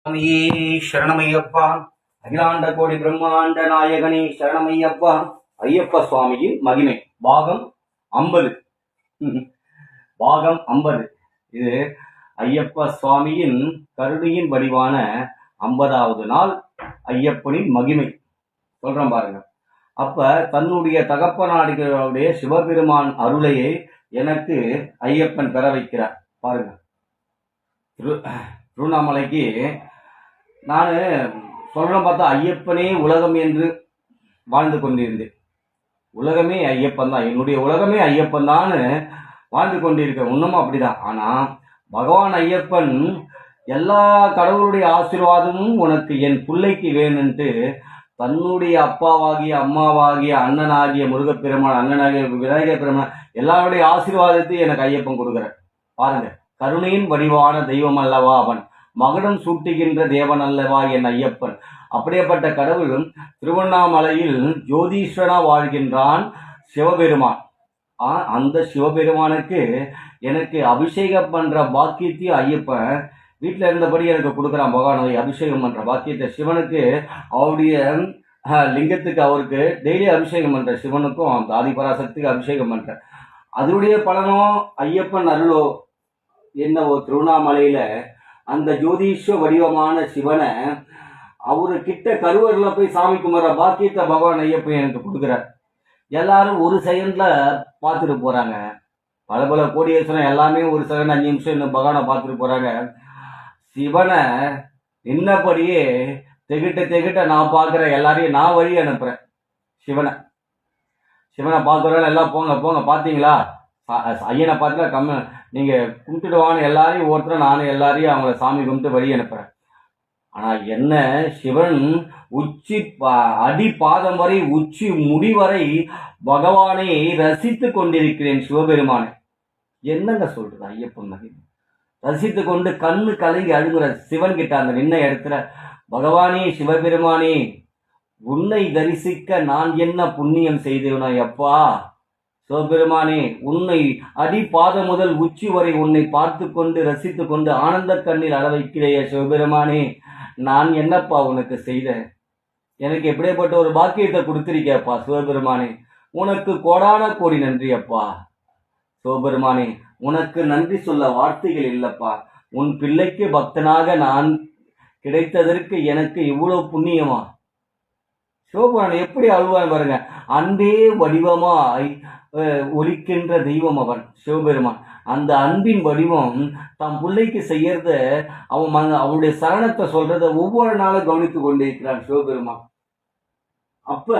சுவாமியே சரணமையப்பா. அகிலாண்ட கோடி பிரம்மாண்ட நாயகனே சரணமையப்பா. ஐயப்ப சுவாமியின் மகிமை பாகம் 50. பாகம் 50. இது ஐயப்ப சுவாமியின் கருணையின் வடிவான 50வது நாள். ஐயப்பனின் மகிமை சொல்றேன் பாருங்க. அப்ப தன்னுடைய தகப்பனாடிகளுடைய சிவபெருமான் அருளையை எனக்கு ஐயப்பன் பெற வைக்கிறார் பாருங்க. திருவண்ணாமலைக்கு நான் சொல்கிறேன் பார்த்தா ஐயப்பனே உலகம் என்று வாழ்ந்து கொண்டிருந்தேன். உலகமே ஐயப்பன் தான், என்னுடைய உலகமே ஐயப்பன் தான் வாழ்ந்து கொண்டிருக்கேன். இன்னமும் அப்படிதான். ஆனால் பகவான் ஐயப்பன் எல்லா கடவுளுடைய ஆசீர்வாதமும் உனக்கு என் பிள்ளைக்கு வேணுன்ட்டு தன்னுடைய அப்பாவாகிய அம்மாவாகிய அண்ணனாகிய முருகப்பெருமான், அண்ணனாகிய விநாயகர் பெருமான் எல்லாருடைய ஆசீர்வாதத்தையும் எனக்கு ஐயப்பன் கொடுக்குறேன் பாருங்க. கருணையின் வடிவான தெய்வம் அல்லவா அவன், மகுடம் சூட்டுகின்ற தேவன் அல்லவா என் ஐயப்பன். அப்படியேப்பட்ட கடவுள் திருவண்ணாமலையில் ஜோதீஸ்வரனா வாழ்கின்றான் சிவபெருமான். அந்த சிவபெருமானுக்கு எனக்கு அபிஷேகம் பண்ற பாக்கியத்தையும் ஐயப்பன் வீட்டில் இருந்தபடி எனக்கு கொடுக்குறான். பகவானை அபிஷேகம் பண்ற பாக்கியத்தை சிவனுக்கு அவருடைய லிங்கத்துக்கு அவருக்கு டெய்லி அபிஷேகம் பண்ற, சிவனுக்கும் அந்த ஆதிபராசக்திக்கு அபிஷேகம் பண்ற. அதனுடைய பலனோ ஐயப்பன் அருளோ என்னவோ திருவண்ணாமலையில அந்த ஜோதிஷ வடிவமான சிவனை அவரு கிட்ட கருவறையில் போய் சாமி கும்பிட்ற பாக்கியத்தை பகவான் ஐயப்பன் எனக்கு கொடுக்குறார். எல்லாரும் ஒரு செகண்ட்ல பார்த்துட்டு போறாங்க. பல பல கோடீஸ்வரன் எல்லாமே ஒரு செகண்ட் 5 நிமிஷம் இந்த பகவானை பார்த்துட்டு போறாங்க. சிவனை நின்னபடியே தெகிட்ட நான் பார்க்குற எல்லாரையும் நான் வழி அனுப்புறேன். சிவனை பார்க்குறவங்க எல்லாம் போங்க போங்க, பார்த்தீங்களா ஐயனை பார்த்துட்டா நீங்கள் கும்பிட்டுடுவான்னு எல்லாரையும் ஒருத்தர் நானும் எல்லாரையும் அவங்கள சாமி கும்பிட்டு வழி அனுப்புகிறேன். ஆனால் என்ன சிவன் உச்சி அடி பாதம் வரை உச்சி முடிவரை பகவானை ரசித்து கொண்டிருக்கிறேன். சிவபெருமானை என்னங்க சொல்றது ஐயப்பன் மகிமை ரசித்து கொண்டு கண்ணு கலங்கி அழுகுற சிவன் கிட்ட அந்த நின்ன இடத்துல, பகவானே சிவபெருமானே உன்னை தரிசிக்க நான் என்ன புண்ணியம் செய்தேனா எப்பா. சிவபெருமானே உன்னை அடிபாதம் முதல் உச்சி வரை உன்னை பார்த்து கொண்டு ரசித்து கொண்டு ஆனந்த கண்ணீர் அள வைக்கிறேய சிவபெருமானே, நான் என்னப்பா உனக்கு செய்தேன்? எனக்கு எப்படிப்பட்ட ஒரு பாக்கியத்தை கொடுத்திருக்கேப்பா சிவபெருமானே, உனக்கு கோடான கோடி நன்றி அப்பா. சிவபெருமானே உனக்கு நன்றி சொல்ல வார்த்தைகள் இல்லப்பா. உன் பிள்ளைக்கு பக்தனாக நான் கிடைத்ததற்கு எனக்கு இவ்வளவு புண்ணியமா. சிவபெருமான் எப்படி அழுவான் பாருங்க. அன்பே வடிவமாய் ஒலிக்கின்ற தெய்வம் அவன் சிவபெருமான். அந்த அன்பின் வடிவம் தம் பிள்ளைக்கு செய்யறத அவனுடைய சரணத்தை சொல்றத ஒவ்வொரு நாளும் கவனித்து கொண்டிருக்கிறான் சிவபெருமான். அப்ப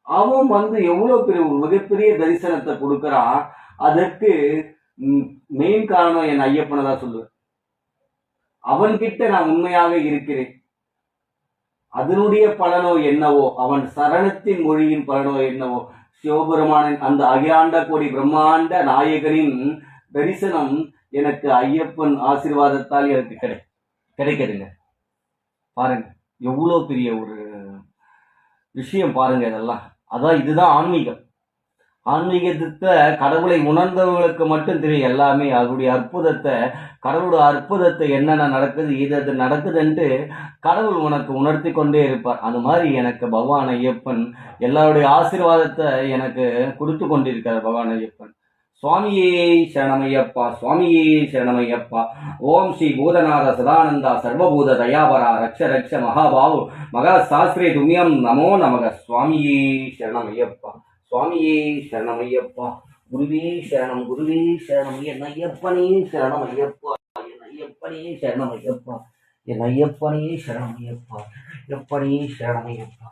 அவன் எவ்வளவு பெரிய மிகப்பெரிய தரிசனத்தை கொடுக்கறான். அதற்கு மெயின் காரணம் என் ஐயப்பனை தான் சொல்லுவேன். அவன்கிட்ட நான் உண்மையாக இருக்கிறேன். அதனுடைய பலனோ என்னவோ, அவன் சரணத்தின் மொழியின் பலனோ என்னவோ, சிவபெருமானின் அந்த அகிலாண்ட கோடி பிரம்மாண்ட நாயகனின் தரிசனம் எனக்கு ஐயப்பன் ஆசீர்வாதத்தால் எனக்கு கிடைக்குதுங்க. பாருங்க எவ்வளோ பெரிய ஒரு விஷயம் பாருங்க இதெல்லாம். அதான் இதுதான் ஆன்மீகம். ஆன்மீகத்தை கடவுளை உணர்ந்தவர்களுக்கு மட்டும் தெரியும் எல்லாமே. அதனுடைய அற்புதத்தை, கடவுளுடைய அற்புதத்தை என்னென்ன நடக்குது இது நடக்குதுன்ட்டு கடவுள் உனக்கு உணர்த்தி கொண்டே இருப்பார். அந்த மாதிரி எனக்கு பகவான் ஐயப்பன் எல்லாருடைய ஆசீர்வாதத்தை எனக்கு கொடுத்து கொண்டிருக்கார் பகவான் ஐயப்பன். சுவாமியே சரணமையப்பா, சுவாமியே சரணமையப்பா. ஓம் ஸ்ரீ பூதநாத சதானந்தா சர்வபூத தயாபரா ரக்ஷ ரக்ஷ மகாபாவு மகா சாஸ்திரே துமியம் நமோ நமக. சுவாமியே சரணமையப்பா, சுவாமியே சரணமையப்பா. குருவே சரணம், குருவே சரணம். என் ஐயப்பனே சரணமையப்பா, என் ஐயப்பனே சரணமையப்பா, என் ஐயப்பனே சரணமையப்பா, எப்பனே சரணமையப்பா.